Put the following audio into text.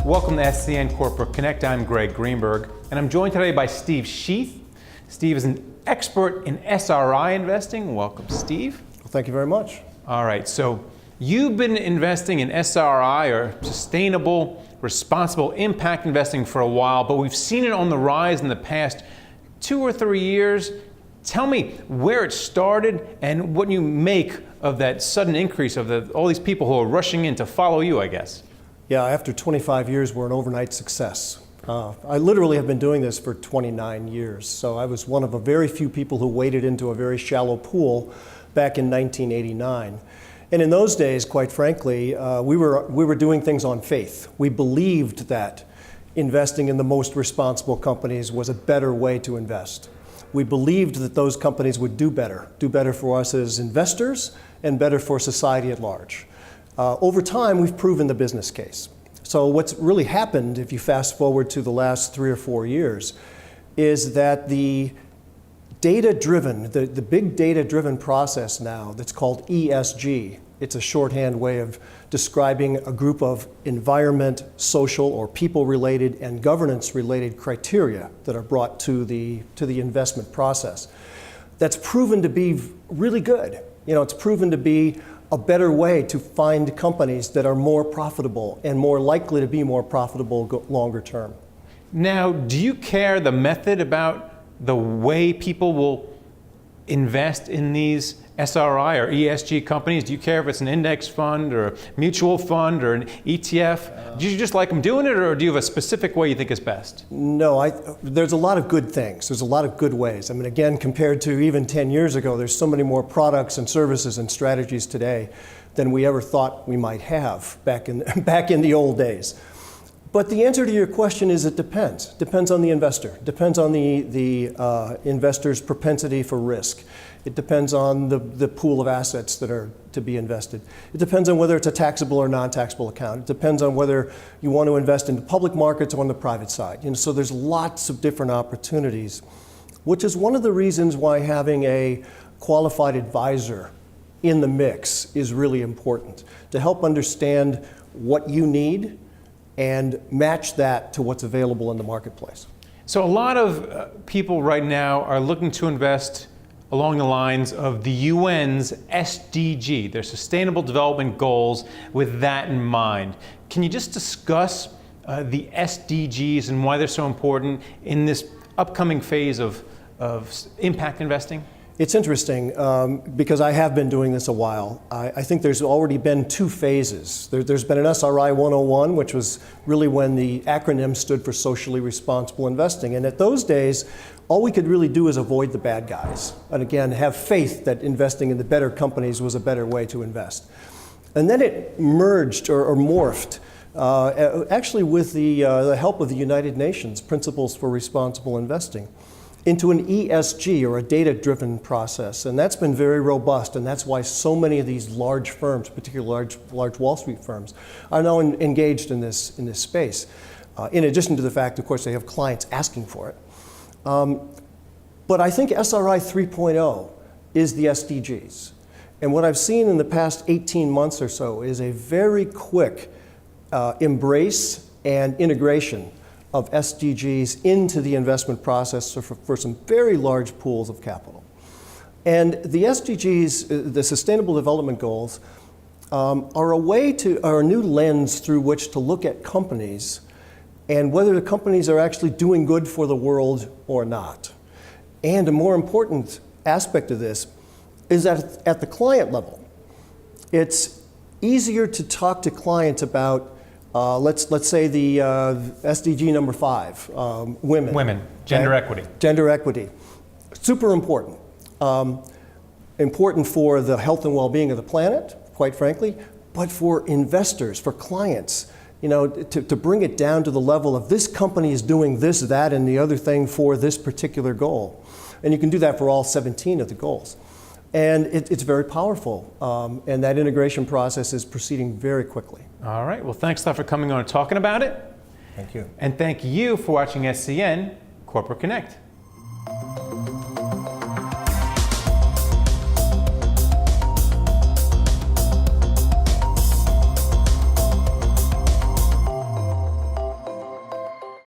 Welcome to SCN Corporate Connect. I'm Greg Greenberg, and I'm joined today by Steve Schueth. Steve is an expert in SRI investing. Welcome, Steve. Well, thank you very much. All right, so you've been investing in SRI, or sustainable, responsible impact investing, for a while, but we've seen it on the rise in the past 2 or 3 years. Tell me where it started and what you make of that sudden increase of all these people who are rushing in to follow you, I guess. Yeah, after 25 years, we're an overnight success. I literally have been doing this for 29 years, so I was one of a very few people who waded into a very shallow pool back in 1989. And in those days, quite frankly, we were doing things on faith. We believed that investing in the most responsible companies was a better way to invest. We believed that those companies would do better for us as investors and better for society at large. Over time, we've proven the business case. So what's really happened, if you fast forward to the last 3 or 4 years, is that the data-driven, the big data-driven process now that's called ESG, it's a shorthand way of describing a group of environment, social, or people-related and governance-related criteria that are brought to the investment process. That's proven to be really good. You know, it's proven to be a better way to find companies that are more profitable and more likely to be more profitable longer term. Now, do you care the method about the way people will invest in these SRI or ESG companies? Do you care if it's an index fund or a mutual fund or an ETF? Do you just like them doing it, or do you have a specific way you think is best? No, there's a lot of good things. There's a lot of good ways. I mean, again, compared to even 10 years ago, there's so many more products and services and strategies today than we ever thought we might have back in the old days. But the answer to your question is it depends. Depends on the investor. Depends on the investor's propensity for risk. It depends on the pool of assets that are to be invested. It depends on whether it's a taxable or non-taxable account. It depends on whether you want to invest in the public markets or on the private side. So there's lots of different opportunities, which is one of the reasons why having a qualified advisor in the mix is really important, to help understand what you need and match that to what's available in the marketplace. So a lot of people right now are looking to invest along the lines of the UN's SDG, their Sustainable Development Goals, with that in mind. Can you just discuss the SDGs and why they're so important in this upcoming phase of impact investing? It's interesting because I have been doing this a while. I think there's already been 2 phases. There's been an SRI 101, which was really when the acronym stood for socially responsible investing. And at those days, all we could really do is avoid the bad guys. And again, have faith that investing in the better companies was a better way to invest. And then it merged or morphed, actually with the help of the United Nations Principles for Responsible Investing, into an ESG, or a data-driven process. And that's been very robust, and that's why so many of these large firms, particularly large Wall Street firms, are now engaged in this space. In addition to the fact, of course, they have clients asking for it. But I think SRI 3.0 is the SDGs. And what I've seen in the past 18 months or so is a very quick embrace and integration of SDGs into the investment process for some very large pools of capital. And the SDGs, the Sustainable Development Goals, are a new lens through which to look at companies and whether the companies are actually doing good for the world or not. And a more important aspect of this is that at the client level, it's easier to talk to clients about let's say the SDG number 5, women. Women, gender equity. Gender equity, super important. Important for the health and well-being of the planet, quite frankly, but for investors, for clients, to bring it down to the level of this company is doing this, that, and the other thing for this particular goal. And you can do that for all 17 of the goals. And it's very powerful, and that integration process is proceeding very quickly. All right, well, thanks a lot for coming on and talking about it. Thank you. And thank you for watching SCN Corporate Connect.